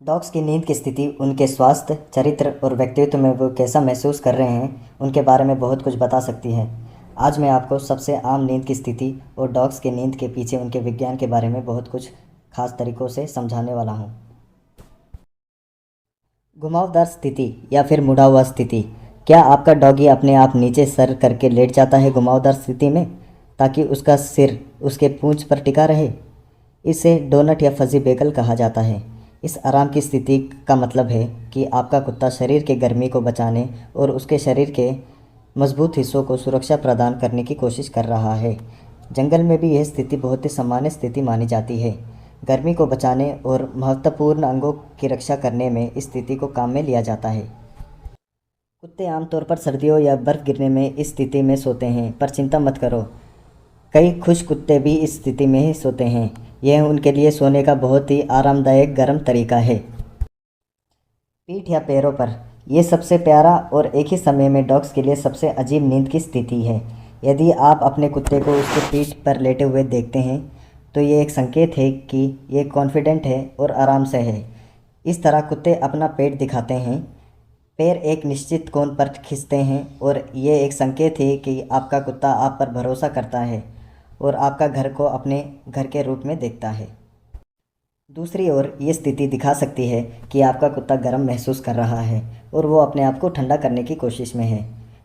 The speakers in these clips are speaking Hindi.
डॉग्स की नींद की स्थिति उनके स्वास्थ्य, चरित्र और व्यक्तित्व में वो कैसा महसूस कर रहे हैं, उनके बारे में बहुत कुछ बता सकती है। आज मैं आपको सबसे आम नींद की स्थिति और डॉग्स की नींद के पीछे उनके विज्ञान के बारे में बहुत कुछ खास तरीक़ों से समझाने वाला हूँ। घुमावदार स्थिति या फिर मुड़ा हुआ स्थिति। क्या आपका डॉगी अपने आप नीचे सर करके लेट जाता है घुमावदार स्थिति में, ताकि उसका सिर उसके पूंछ पर टिका रहे? इसे डोनट या फजी बेगल कहा जाता है। इस आराम की स्थिति का मतलब है कि आपका कुत्ता शरीर के गर्मी को बचाने और उसके शरीर के मजबूत हिस्सों को सुरक्षा प्रदान करने की कोशिश कर रहा है। जंगल में भी यह स्थिति बहुत ही सामान्य स्थिति मानी जाती है। गर्मी को बचाने और महत्वपूर्ण अंगों की रक्षा करने में इस स्थिति को काम में लिया जाता है। कुत्ते आमतौर पर सर्दियों या बर्फ़ गिरने में इस स्थिति में सोते हैं, पर चिंता मत करो, कई खुश कुत्ते भी इस स्थिति में ही सोते हैं। यह उनके लिए सोने का बहुत ही आरामदायक गर्म तरीका है। पीठ या पैरों पर, ये सबसे प्यारा और एक ही समय में डॉग्स के लिए सबसे अजीब नींद की स्थिति है। यदि आप अपने कुत्ते को उसके पीठ पर लेटे हुए देखते हैं तो ये एक संकेत है कि ये कॉन्फिडेंट है और आराम से है। इस तरह कुत्ते अपना पेट दिखाते हैं, पैर एक निश्चित कोण पर खींचते हैं और ये एक संकेत है कि आपका कुत्ता आप पर भरोसा करता है और आपका घर को अपने घर के रूप में देखता है। दूसरी ओर ये स्थिति दिखा सकती है कि आपका कुत्ता गर्म महसूस कर रहा है और वो अपने आप को ठंडा करने की कोशिश में है,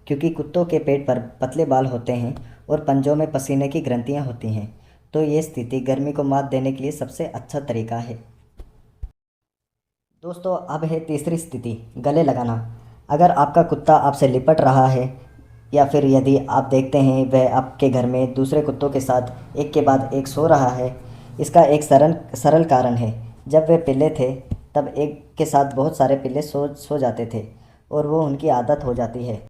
क्योंकि कुत्तों के पेट पर पतले बाल होते हैं और पंजों में पसीने की ग्रंथियाँ होती हैं, तो ये स्थिति गर्मी को मात देने के लिए सबसे अच्छा तरीका है। दोस्तों, अब है तीसरी स्थिति, गले लगाना। अगर आपका कुत्ता आपसे लिपट रहा है या फिर यदि आप देखते हैं वह आपके घर में दूसरे कुत्तों के साथ एक के बाद एक सो रहा है, इसका एक सरल कारण है। जब वे पिल्ले थे तब एक के साथ बहुत सारे पिल्ले सो जाते थे और वो उनकी आदत हो जाती है।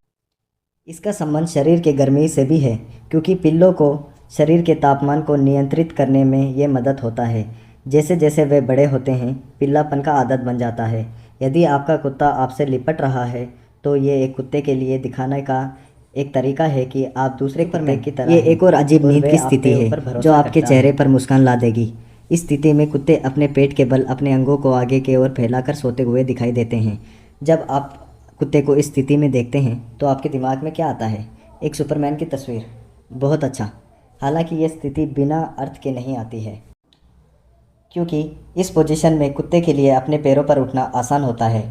इसका संबंध शरीर के गर्मी से भी है, क्योंकि पिल्लों को शरीर के तापमान को नियंत्रित करने में ये मदद होता है। जैसे जैसे वे बड़े होते हैं, पिल्लापन का आदत बन जाता है। यदि आपका कुत्ता आपसे लिपट रहा है तो ये एक कुत्ते के लिए दिखाने का एक तरीका है कि आप दूसरे कुत्ते की तरह। ये एक और अजीब नींद की स्थिति है जो आपके चेहरे पर मुस्कान ला देगी। इस स्थिति में कुत्ते अपने पेट के बल अपने अंगों को आगे की ओर फैलाकर सोते हुए दिखाई देते हैं। जब आप कुत्ते को इस स्थिति में देखते हैं तो आपके दिमाग में क्या आता है? एक सुपरमैन की तस्वीर। बहुत अच्छा। हालांकि ये स्थिति बिना अर्थ के नहीं आती है, क्योंकि इस पोजीशन में कुत्ते के लिए अपने पैरों पर उठना आसान होता है।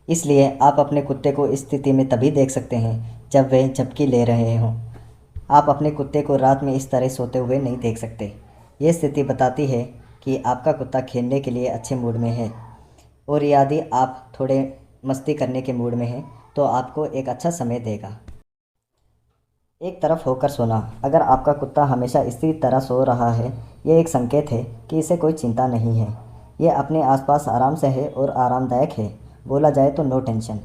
इसलिए आप अपने कुत्ते को इस स्थिति में तभी देख सकते हैं जब वे झपकी ले रहे हों। आप अपने कुत्ते को रात में इस तरह सोते हुए नहीं देख सकते। ये स्थिति बताती है कि आपका कुत्ता खेलने के लिए अच्छे मूड में है, और यदि आप थोड़े मस्ती करने के मूड में हैं तो आपको एक अच्छा समय देगा। एक तरफ होकर सोना। अगर आपका कुत्ता हमेशा इसी तरह सो रहा है, ये एक संकेत है कि इसे कोई चिंता नहीं है। ये अपने आसपास आराम से है और आरामदायक है। बोला जाए तो नो टेंशन।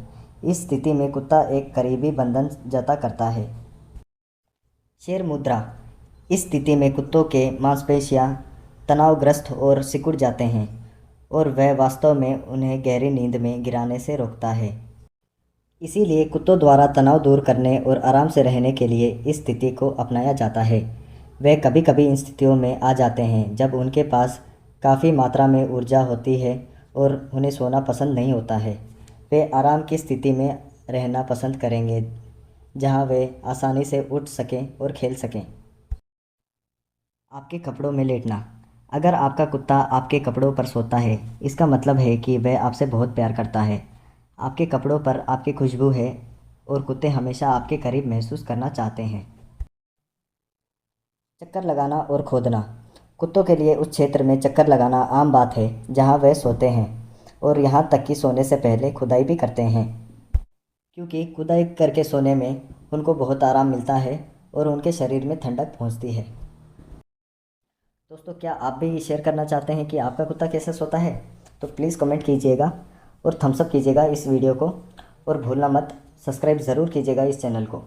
इस स्थिति में कुत्ता एक करीबी बंधन जता करता है। शेर मुद्रा। इस स्थिति में कुत्तों के मांसपेशियां तनावग्रस्त और सिकुड़ जाते हैं और वह वास्तव में उन्हें गहरी नींद में गिराने से रोकता है। इसीलिए कुत्तों द्वारा तनाव दूर करने और आराम से रहने के लिए इस स्थिति को अपनाया जाता है। वे कभी कभी इन स्थितियों में आ जाते हैं जब उनके पास काफ़ी मात्रा में ऊर्जा होती है और उन्हें सोना पसंद नहीं होता है। वे आराम की स्थिति में रहना पसंद करेंगे जहां वे आसानी से उठ सकें और खेल सकें। आपके कपड़ों में लेटना। अगर आपका कुत्ता आपके कपड़ों पर सोता है, इसका मतलब है कि वह आपसे बहुत प्यार करता है। आपके कपड़ों पर आपकी खुशबू है और कुत्ते हमेशा आपके करीब महसूस करना चाहते हैं। चक्कर लगाना और खोदना। कुत्तों के लिए उस क्षेत्र में चक्कर लगाना आम बात है जहां वे सोते हैं, और यहाँ तक कि सोने से पहले खुदाई भी करते हैं, क्योंकि खुदाई करके सोने में उनको बहुत आराम मिलता है और उनके शरीर में ठंडक पहुँचती है। दोस्तों, क्या आप भी शेयर करना चाहते हैं कि आपका कुत्ता कैसे सोता है? तो प्लीज़ कमेंट कीजिएगा और थम्स अप कीजिएगा इस वीडियो को, और भूलना मत सब्सक्राइब ज़रूर कीजिएगा इस चैनल को।